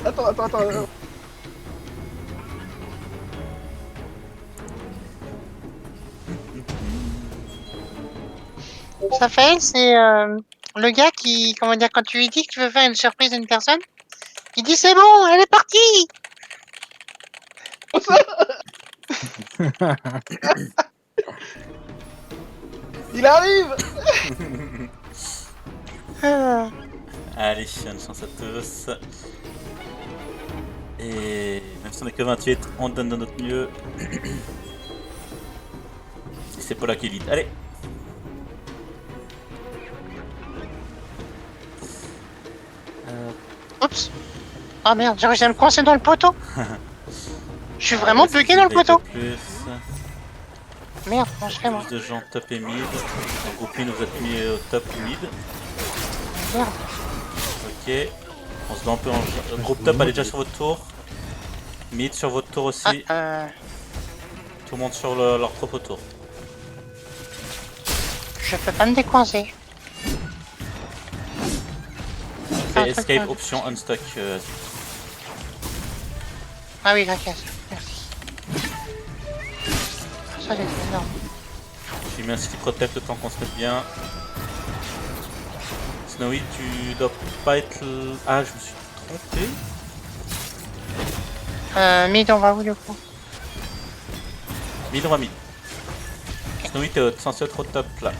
Attends. Raphaël, c'est le gars qui, comment dire, quand tu lui dis que tu veux faire une surprise à une personne, il dit c'est bon, elle est partie. Il arrive. Allez, bonne chance à tous. Et même si on est que 28, on donne de notre mieux. Et c'est Paula qui lead. Allez. Oups. Ah merde, j'ai réussi à me coincer dans le poteau. Je suis vraiment bugué dans le poteau. Plus Merde, comment je fais moi? de gens top et mid. En groupe mid, vous êtes mis au top ou mid. Merde. Ok. On se bat un peu en groupe top, allez déjà sur votre tour. Mid sur votre tour aussi. Tout le monde sur leur propre tour. Je peux pas me décoincer. Fais escape option unstuck. Ah oui, ok, merci. Ça, c'est énorme. J'ai mis un ski protect le temps qu'on se mette bien. Snowy, tu dois pas être... Ah, je me suis trompé. Mid, on va où du coup? Mid, on va mid. Snowy, t'es censé être au top là.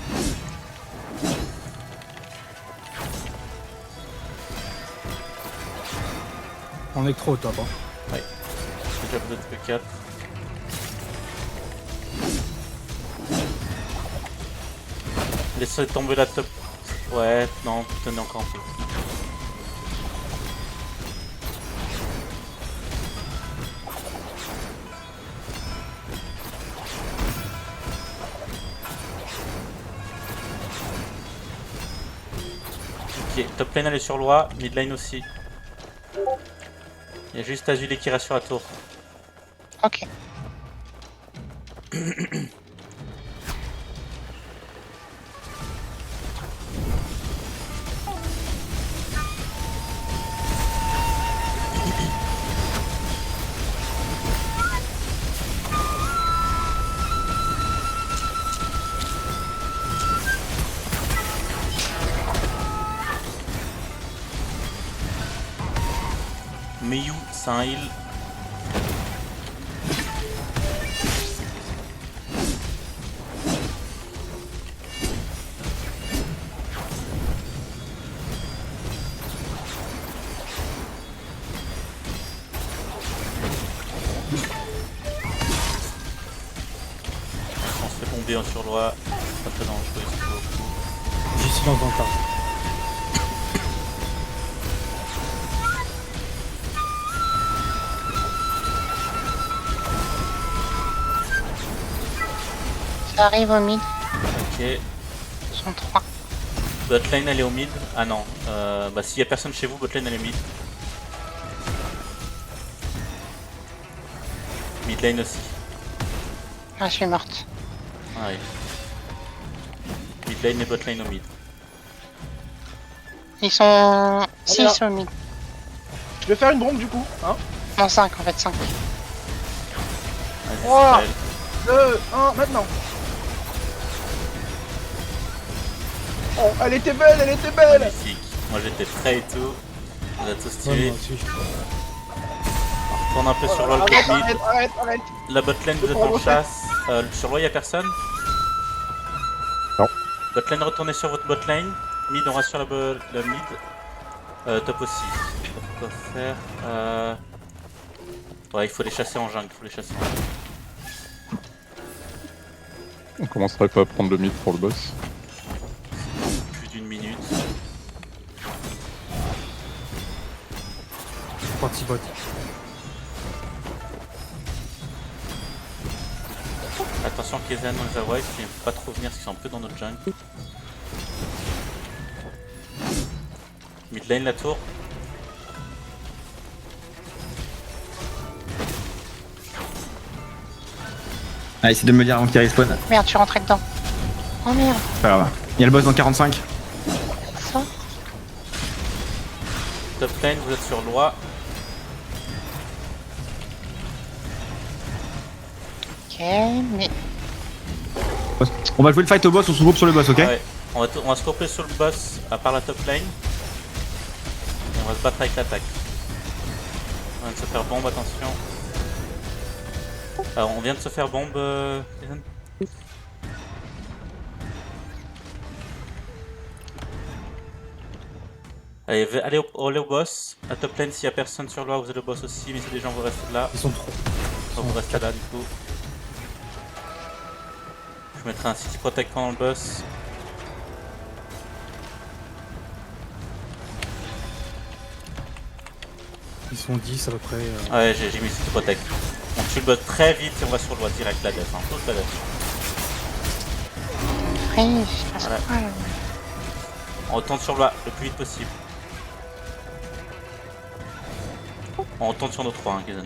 On est que trop au top. Hein. Ouais. Déjà vous êtes que 4. Laissez tomber la top. Ouais, non, tenez encore un peu. Ok, top lane elle est sur loi, mid lane aussi. Il y a juste Azulé qui reste sur la tour. Ok. Miyu, c'est un heal. On se fait tomber en surloi, c'est un peu dangereux. J'ai silence dans le tas. Ça arrive au mid. Ok. Ils sont 3. Botlane elle est au mid. Ah non. Bah s'il y a personne chez vous, botlane elle est mid. Mid lane aussi. Ah, je suis morte. Ah oui. Mid lane et botlane au mid. Ils sont... Si, là. ils sont au mid. Je vais faire une bombe du coup. Hein. Non, 5 en fait, 5. Vas-y, Wow. c'est 2, 1, maintenant. Oh, elle était belle. magnifique. Moi j'étais prêt et tout. On a tous Ouais, tué. moi aussi, On retourne un peu sur l'all Arrête, mid. arrête. La botlane vous êtes en chasse. Sur l'eau y'a personne? Non. Botlane retournez sur votre botlane. Mid on reste sur la mid. Top aussi. Quoi faire Ouais, il faut les chasser en jungle. On commencerait pas à prendre le mid pour le boss. Plus d'une minute. parti bot. Attention Kezan dans les Awai, qui aiment pas trop venir parce qu'ils sont un peu dans notre jungle. Mid lane la tour. Ah, essaye de me dire avant qu'il respawn. Merde, je suis rentré dedans. Oh merde. Pas grave. Il y a le boss dans 45. Ça. Top lane, vous êtes sur loi. Ok, mais... On va jouer le fight au boss, on se groupe sur le boss, ok? Ouais. On va se couper sur le boss à part la top lane. Et on va se battre avec l'attaque. On vient de se faire bombe, attention. Alors on vient de se faire bombe, Jason. Allez au boss. À top lane, s'il y a personne sur loi, vous avez le boss aussi, mais si des gens vous restez là. Ils sont trop. On va vous rester là du coup. Je mettrai un city protect pendant le boss. Ils sont 10 à peu près. Ouais, j'ai mis city protect. On tue le boss très vite et on va sur le loi direct la def, hein. Toute la def. Free, à ce Voilà. point-là. On retourne sur le loi le plus vite possible. On retourne sur nos 3, hein, Kazan.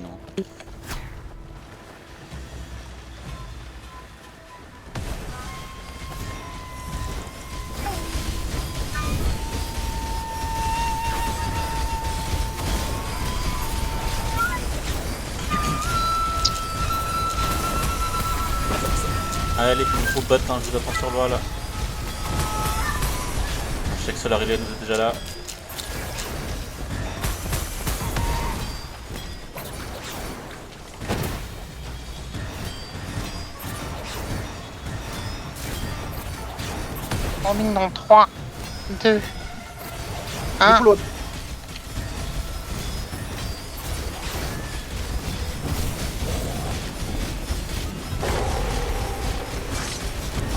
Allez, il faut bot, hein, je vous attends sur loi là. Je sais que Solar Illion vous êtes déjà là. On mine dans 3, 2, Du 1. coup, l'autre.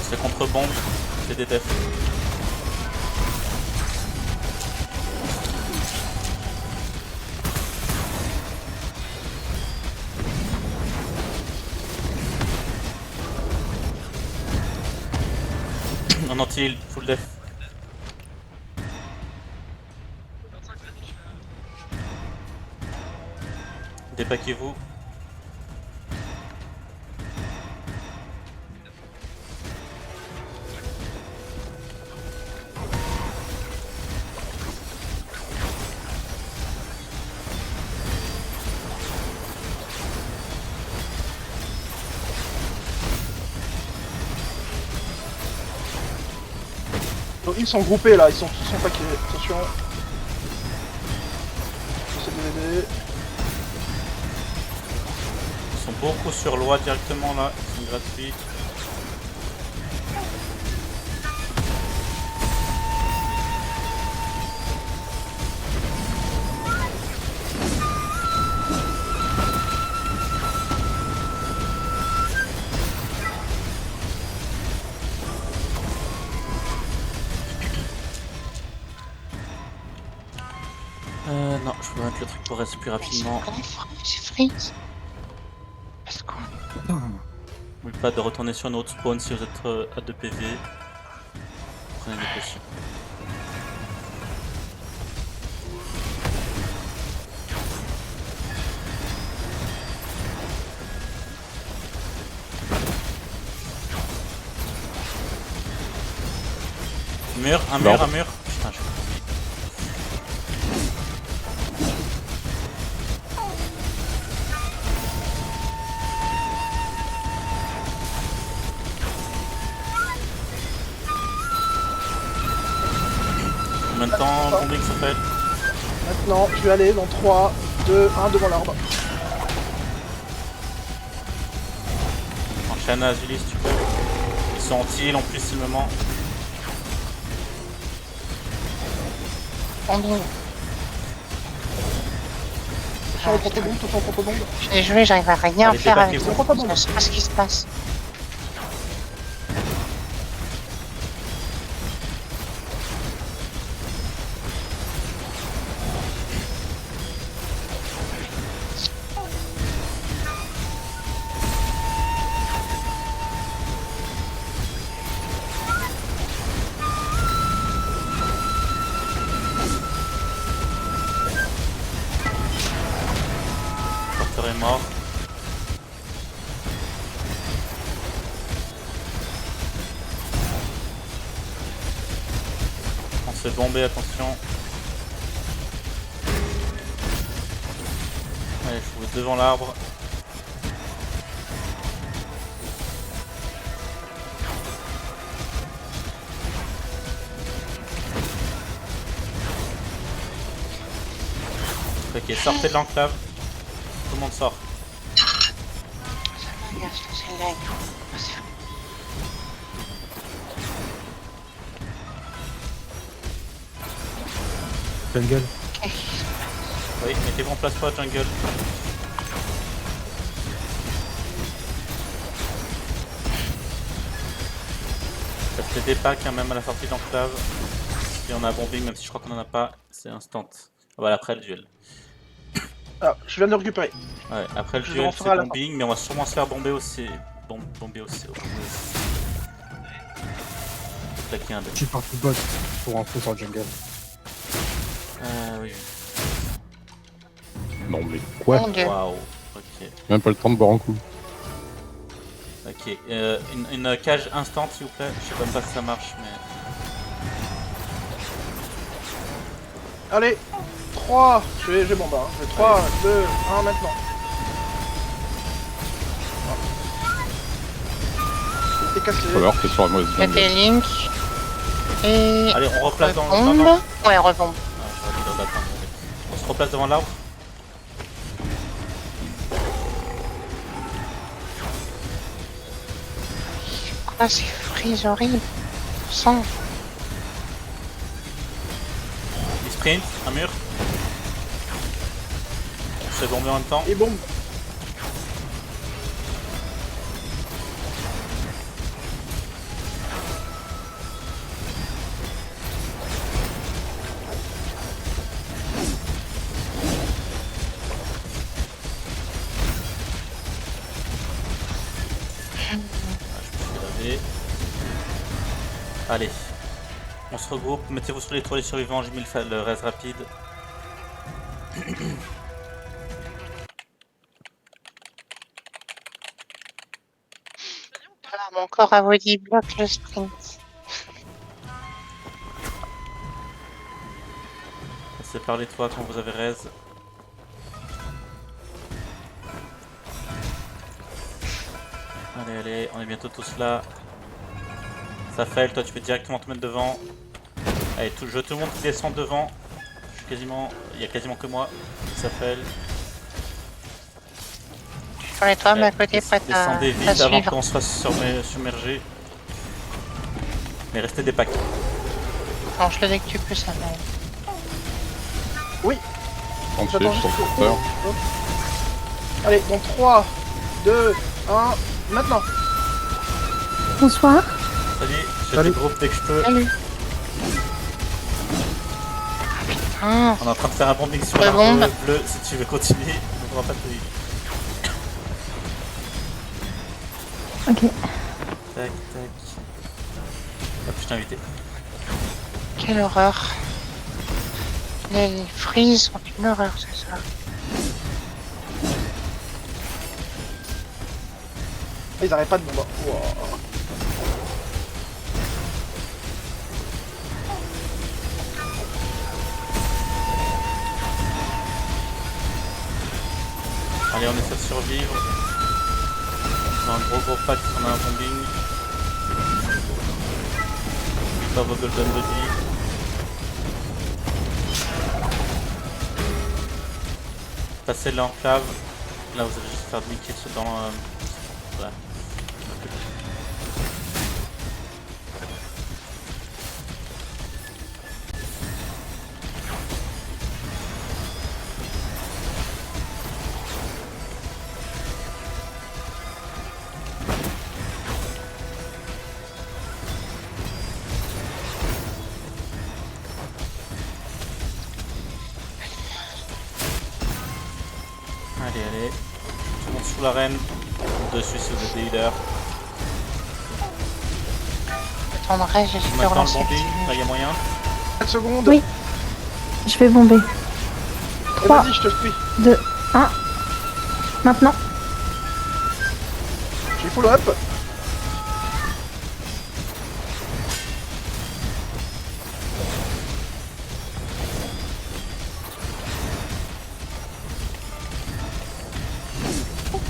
C'est contre bombe, c'est des defs. En anti-heal, full def. Dépaquez-vous. Donc, ils sont groupés là, ils sont tous en paquet. Attention. J'essaie de les aider. Ils sont beaucoup sur loi directement là, ils sont gratuits. Non, je peux mettre le truc pour rester plus rapidement. J'ai freeze. Parce qu'on... Putain. N'oubliez pas de retourner sur notre spawn si vous êtes à 2 PV. Prenez des potions. Mur, un mur, un mur. Putain, je... Combien de temps Bombing ça fait? Maintenant, je vais aller dans 3, 2, 1 devant l'arbre. Enchaîne à Azulis si tu peux. Ils sont anti-heal en plus il me ment. On mine. Attention au contre-bombe, attention au contre-bombe. Je l'ai joué, j'arrive à rien Allez, faire avec débattez-vous. ça. Je sais pas ce qui se passe. Porteur est mort. On se fait bomber, attention. Allez, je vous devant l'arbre. Ok, sortez de l'enclave. Tout le monde sort. Regarde, c'est dingue. Jungle. Oui, mettez-vous en place pour la jungle. Faites des packs hein, même à la sortie de l'enclave. Si on a un bombing, même si je crois qu'on en a pas, c'est instant. Voilà, après le duel. Ah, je viens de récupérer. Ouais, après le Je duel, referai c'est à la bombing, mais on va sûrement se faire bomber aussi. Bomber aussi. Claquer un deck. Je suis parti bot pour rentrer sur le jungle. Oui. Non mais quoi? Mon dieu. Waouh. Ok. Même pas le temps de boire un coup. Ok. Une cage instant, s'il vous plaît. Je sais même pas si ça marche, mais. Allez, 3, j'ai bombe, hein. J'ai 3, 2, 1 maintenant. Il était cassé. Alors, t'es sur la mauvaise jungle. C'était Link. Et. Allez, on replace dans Rebombe. non. Ouais, rebombe. Ah, j'aurais dû d'attendre. On se replace devant l'arbre. Quoi, c'est freeze horrible. Sang. Il sprint, un mur. On se fait bomber en même temps. Et bombe. Allez, on se regroupe, mettez-vous sur les toits les survivants, j'ai mis le reste rapide. Ah, mon corps a body bloque le sprint. Passez par les toits quand vous avez raise. Allez, allez, on est bientôt tous là. Safel, toi tu peux directement te mettre devant. Allez, tout le monde qui descend devant. Je suis quasiment. Il y a quasiment que moi. Safel. Sur les toits, mais à côté, prête à Descendez vite avant suivre. qu'on se fasse submerger. Mais restez des packs. Non, je le dès que tu peux, ça va. Entier J'attends sur juste le porteur. Allez, dans 3, 2, 1, maintenant. Bonsoir. Salut, je Salut. te groupe dès que je peux. Salut. Ah, On est en train de faire un bombing sur Ouais, l'arbre bombe. bleu. Si tu veux continuer, on va pas te dire. Ok. Tac, tac. Hop, je t'ai invité. quelle horreur. Les freeze sont une horreur, c'est ça. Ils arrêtent pas de bombe. Wow. Allez, on essaie de survivre. Dans un gros pack, on a un bombing. Pas vos golden body. Passez l'enclave. Là, vous allez juste faire demi-kill dans. Voilà. Allez, allez. Tout le monde sous l'arène. Dessus si vous êtes des healers. J'attendrai, j'essaie de Maintenant le relancer. bombing, là il y a moyen. 4 secondes. Oui. Je vais bomber. Et 3, vas-y, je te suis. 2, 1. Maintenant. J'ai full up.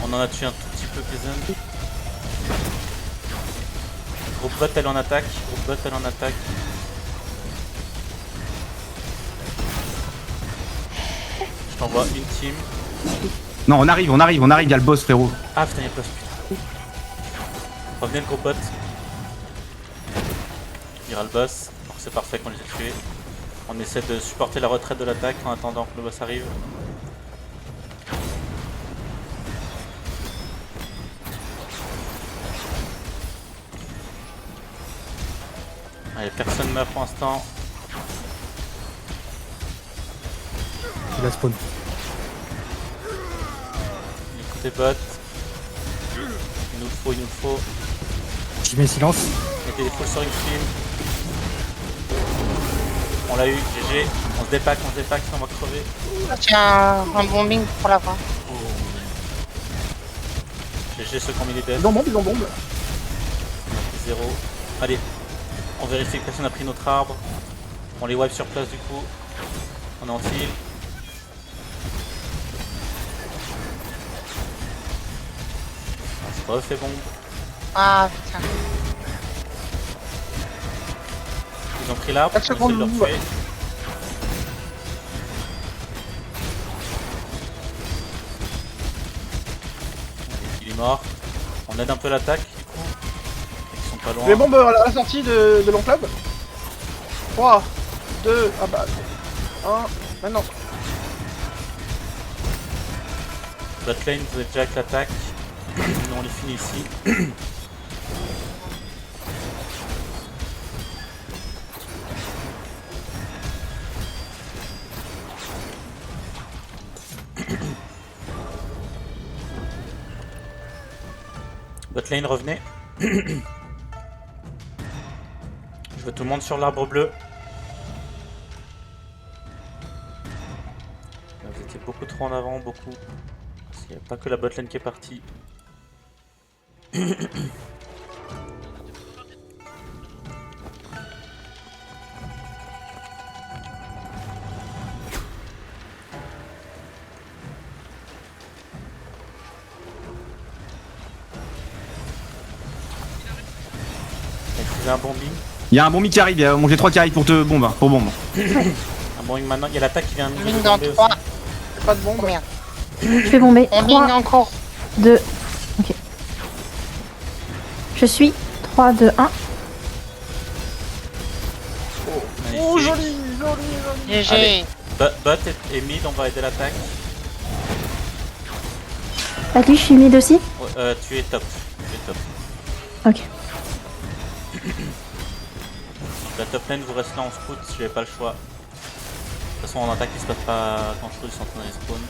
On en a tué un tout petit peu, Kaizen. Groupe bot, elle en attaque. Groupe bot, elle en attaque. Je t'envoie une team. Non, on arrive, il y a le boss, frérot. Ah putain, il y a le boss, putain. Revenez le gros pote. Il y aura le boss. Donc c'est parfait qu'on les ait tués. On essaie de supporter la retraite de l'attaque en attendant que le boss arrive. Allez, personne meurt pour l'instant. Il a spawn. Écoutez bot. Il nous le faut. Je mets silence. Mettez des foules sur une team. On l'a eu, GG. On se dépack, sinon on va crever. Tiens, un bombing pour l'avoir. GG ceux qui ont mis les deaths. Ils en bombent, ils en bombent. 0. Allez, on vérifie que personne n'a pris notre arbre. On les wipe sur place du coup. On est en heal. On se refait bombe. Ah putain. Ils ont pris l'arbre, on 4 essaie de secondes, leur ouais. tuer. Il est mort. On aide un peu l'attaque du coup. Ils sont pas loin. Les bombes à la sortie de l'enclave. 3, 2, ah bah. 1, maintenant. Botlane, vous êtes déjà avec l'attaque. Nous on les finit ici. Botlane, revenez. Je veux tout le monde sur l'arbre bleu. Vous étiez beaucoup trop en avant, beaucoup. Parce qu'il n'y a pas que la botlane qui est partie. J'ai un bombing. Il y a un bombing qui arrive, il y a mon G3 qui arrive pour te bombe, pour bombe. Un bombing maintenant. Il y a l'attaque qui vient de nous Bombing dans bomber 3. aussi. Pas de bombe. Combien? Je vais bomber. Bombing 3, en cours. 2. Ok. Je suis 3, 2, 1. Oh, Magnifique. joli. GG. Allez. Bot et mid, on va aider l'attaque. Avec lui, je suis mid aussi. Ouais, tu es top. Ok. La top lane vous reste là en scout si j'avais pas le choix. De toute façon en attaque il se passe pas grand chose, ils sont en train d'aller spawn.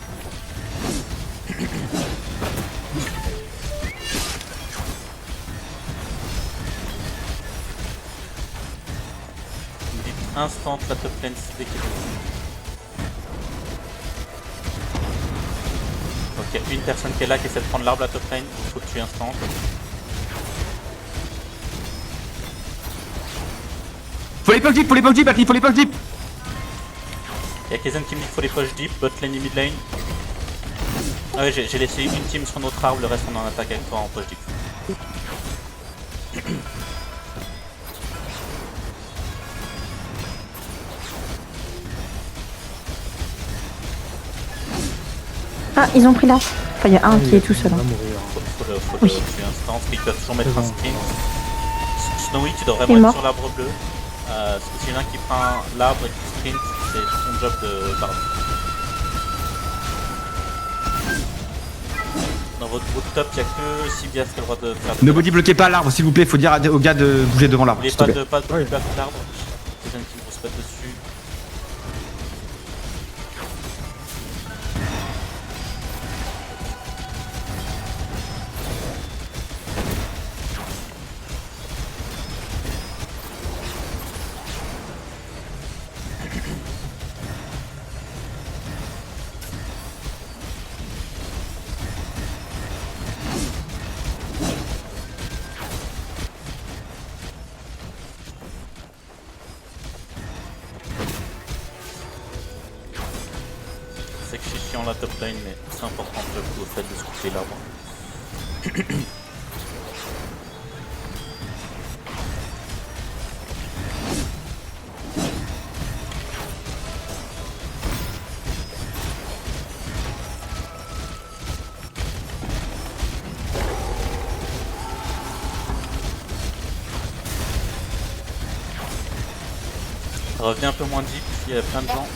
Vous me dites instant la top lane dès qu'il est. Donc il y a une personne qui est là qui essaie de prendre l'arbre la top lane, il faut le tuer instant. Faut les poches deep, Bertie, faut les poches deep. Il y a Kaizen qui me dit qu'il faut les poches deep, bot lane et mid lane. Ah ouais, j'ai laissé une team sur notre arbre, le reste on est en attaque avec toi en poche deep. Ah, ils ont pris là. Enfin, il y a un qui est tout seul. Il hein. va mourir. Faut le Oui. tuer instant, ils peuvent toujours mettre un C'est bon. sprint. Snowy, tu devrais Il est vraiment mort. être sur l'arbre bleu. Parce que s'il y en a un qui prend l'arbre et qui sprint, c'est ton job de barbe. Dans votre groupe top, il n'y a que Sibias qui a le droit de faire des Nobody bloquez pas l'arbre, s'il vous plaît, faut dire aux gars de bouger devant l'arbre, N'oubliez s'il te pas plaît. de pas de Ouais. back l'arbre. C'est un qui ne se pas dessus. C'est que je suis chiant la top lane, mais c'est important que vous faites de scouter l'arbre. Revenez un peu moins deep, il y a plein de gens.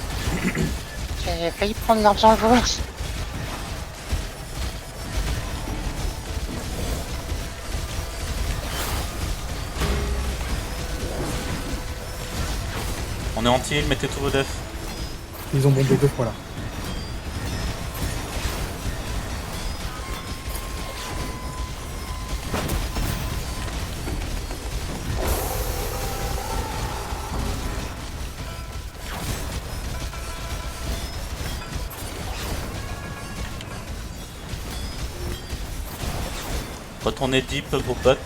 J'ai failli prendre l'argent joueur. On est anti-heal, mettez tous vos defs. Ils ont bombé 2 fois là. Retournez deep, groupe bot.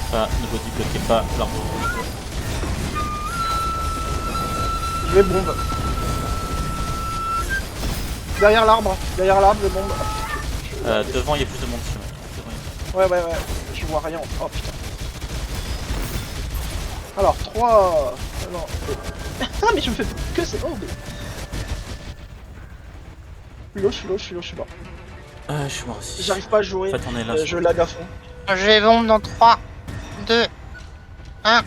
Pas, ne body bloquez pas l'arbre rouge. Je vais bombe. Derrière l'arbre, je bombe. Devant, il y a plus de monde sur moi. Ouais, je vois rien. Oh putain. Alors, 3... Non. Ah, mais je me fais que c'est horrible. Je suis mort. Je suis mort aussi. J'arrive pas à jouer. En fait, on est là. Je lag à fond. Je vais bombe dans 3, 2, 1.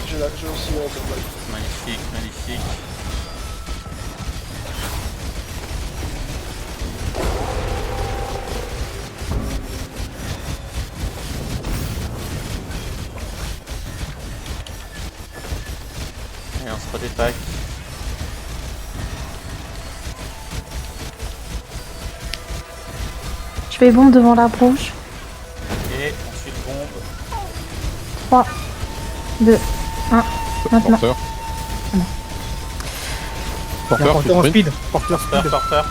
Je aussi Magnifique, magnifique. Et on se redépack. Je fais bombe devant l'arbre rouge. Et ensuite bombe. 3, 2, 1. Maintenant. Porteur. Non. Il y a Porteur, porteur en tu sprint. speed. Porteur Porteur, speed. porteur.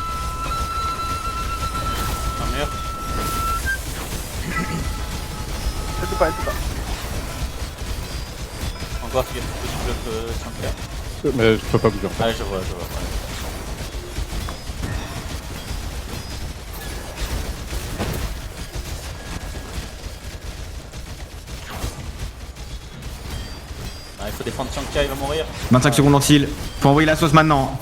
Un mur. Elle peut pas. Encore, il y a petit bloc sur le Mais je peux pas bouger. Ah, je vois. Ouais. Ah, il faut défendre Tianka, il va mourir. 25 secondes en heal. Faut envoyer la sauce maintenant.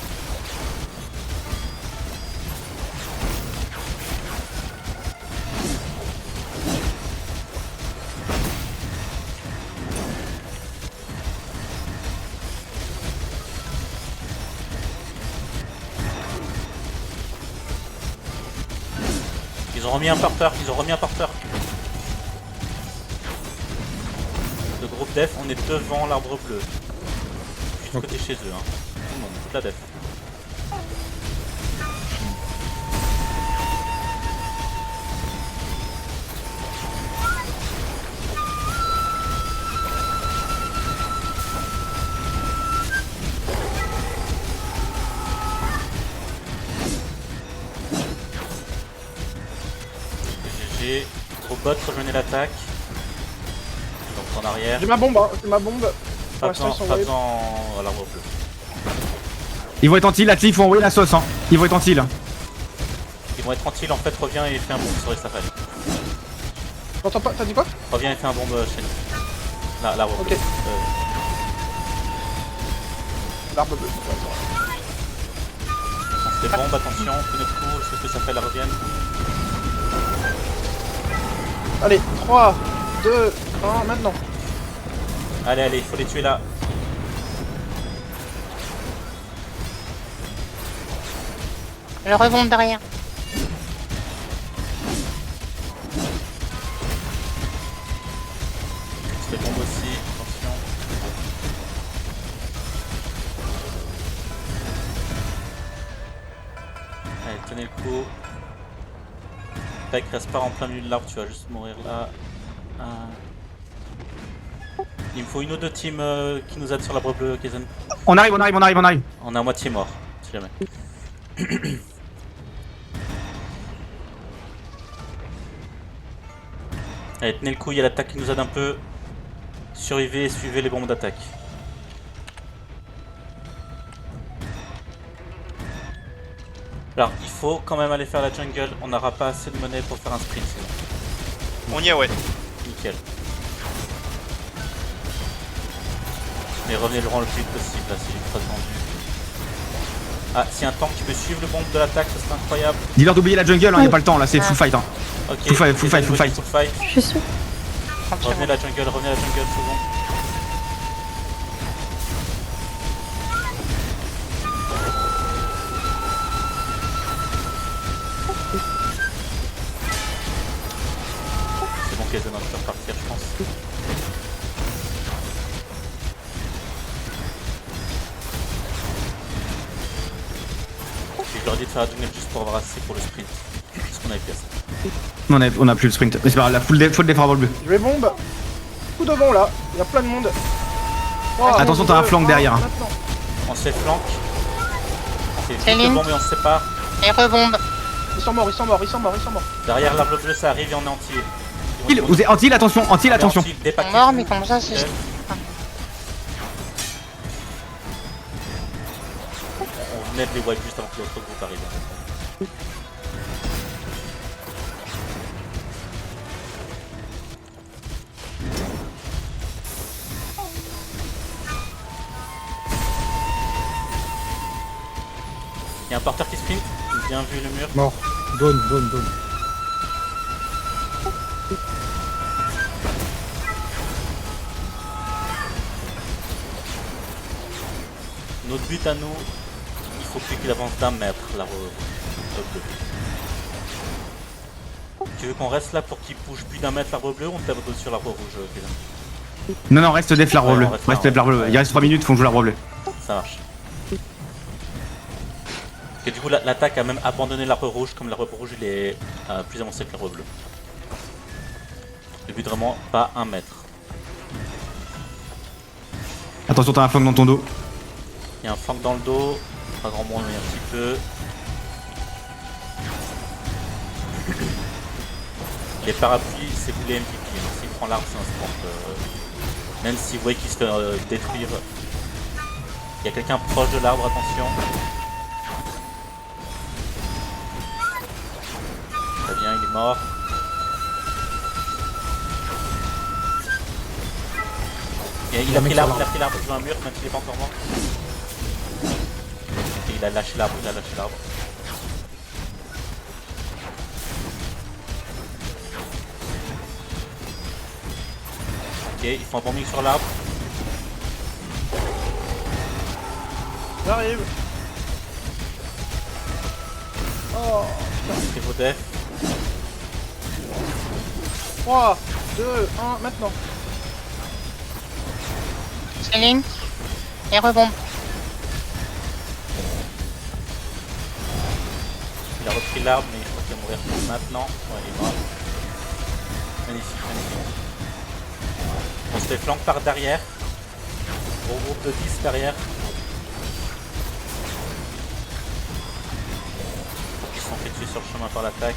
Ils ont remis un porteur. Le groupe def, on est devant l'arbre bleu. Juste côté chez eux, hein. Tout le monde, toute la def. GG. Groupe bot, rejoignez l'attaque. Donc en arrière. J'ai ma bombe, c'est ma bombe. Pas l'instant, ils sont besoin wave. à l'arbre bleu. Ils vont être en heal, là, il faut envoyer la sauce. Hein. Ils vont être en heal. Ils vont être tranquilles, en fait, reviens et fais un bombe sur Estafel. T'entends pas, t'as dit quoi? Reviens et fais un bombe chez nous. Là, l'arbre Ok. bleu. L'arbre bleu. C'est bombe, attention, une autre coup, est-ce que ça fait la revienne? Allez, 3, 2, 1, maintenant. Allez, faut les tuer là. Je rebombe derrière. C'est bombe aussi, attention. Allez, tenez le coup. Tac, reste pas en plein milieu de l'arbre, tu vas juste mourir là. Il me faut une ou deux teams qui nous aident sur l'arbre bleu, Kaizen. On arrive. On est à moitié mort, si jamais. Allez, tenez le coup, il y a l'attaque qui nous aide un peu. Survivez et suivez les bombes d'attaque. Alors, il faut quand même aller faire la jungle. On n'aura pas assez de monnaie pour faire un sprint sinon. On y est, ouais. Nickel. Mais revenez le rang le plus vite possible, là, c'est ultra tendu. Ah, si un tank qui peut suivre le bombe de l'attaque, ça serait incroyable. Dis-leur d'oublier la jungle, hein, y a pas le temps là, c'est full fight. Hein. Ok, Full fight, full fight, full fight. Full fight. Je suis sûr. Revenez la jungle, c'est bon. C'est bon, Kaizen, je peux repartir, je pense. Je leur dis de faire la jungle juste pour avoir assez pour le sprint. Parce qu'on avait plus assez. On a plus le sprint. Mais c'est pas grave, faut le défendre avant le bleu. Je vais bombe. Tout devant là, il y a plein de monde. Oh, Attention, t'as un flank derrière. Maintenant. On se fait flank. C'est Céline. bon, mais on se sépare. Et rebombe. Ils sont morts, ils sont morts, ils sont morts, ils sont morts. Derrière l'arbre bleu, ça arrive et on est entier. Heal, vous êtes anti, attention, anti, attention. Ils sont morts, mais comme ça, c'est... On venait de les wipe juste avant que l'autre groupe arrive. Il y a un porteur qui sprint, bien vu le mur. Mort. Donne. Notre but à nous, il faut plus qu'il avance d'un mètre, l'arbre bleu. Tu veux qu'on reste là pour qu'il bouge plus d'un mètre l'arbre bleu ou on tape sur l'arbre rouge, Kaizen? Non, reste def l'arbre Ouais, bleu. on reste Reste là, def l'arbre bleu. Il reste 3 minutes, faut qu'on joue l'arbre bleu. Ça marche. Et du coup, l'attaque a même abandonné l'arbre rouge, comme l'arbre rouge il est plus avancé que l'arbre bleu. Le but vraiment pas un mètre. Attention, t'as un flank dans ton dos. Il y a un flank dans le dos, pas grand monde mais un petit peu. Les parapluies, c'est vous les MVP, hein. S'il prend l'arbre, c'est un sport. Même si vous voyez qu'il se fait détruire. Il y a quelqu'un proche de l'arbre, attention. Très bien, il est mort. Et il a pris l'arbre, il veut un mur, même s'il n'est pas encore mort. Et il a lâché l'arbre, Ok, ils font un bombing sur l'arbre. J'arrive. Oh, C'est vos def. 3, 2, 1, maintenant. Céline. Et rebombe. Il a repris l'arbre, mais je crois qu'il va mourir maintenant. Ouais, il est mort. Magnifique. On se fait flank par derrière. Gros groupe de 10 derrière. Ils se sont fait tuer sur le chemin par l'attaque.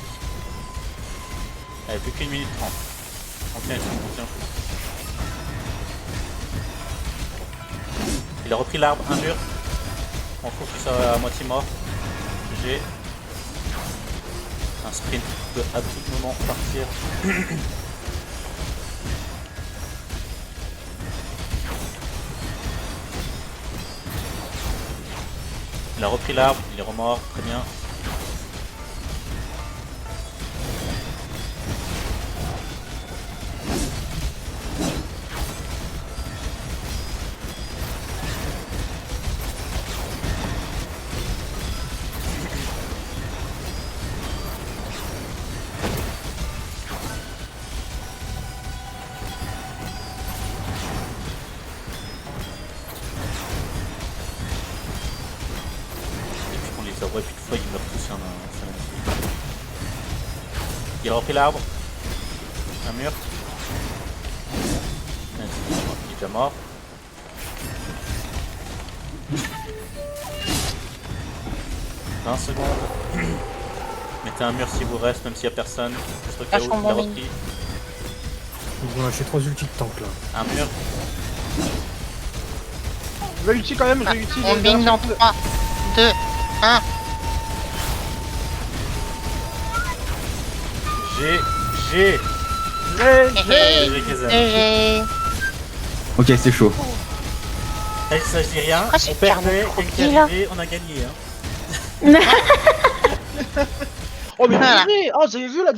Allez, plus qu'une minute 30. On tient. Il a repris l'arbre, un mur. On trouve qu'il soit à moitié mort. J'ai un sprint peut à tout moment partir. Il a repris l'arbre, il est remort, très bien. Ouais, puis une fois ils meurent tous, c'est magnifique. Il a repris l'arbre. Un mur. Il est déjà mort. « 20 secondes. Mettez un mur si vous reste, même s'il n'y a personne. Juste au cas où, il a repris. Ils ont lâché 3 ultis de tank là. Un mur. Je vais ulti quand même, je vais ulti. On bing dans 3, 2, 1. J'ai. GG. Kaiser. GG. Ok, c'est chaud. Eh, ça je dis rien, Ah, c'est on perdait, trop et qui est cool, là. arrivé, on a gagné. Hein. Oh mais Voilà. purée, oh, vous avez vu la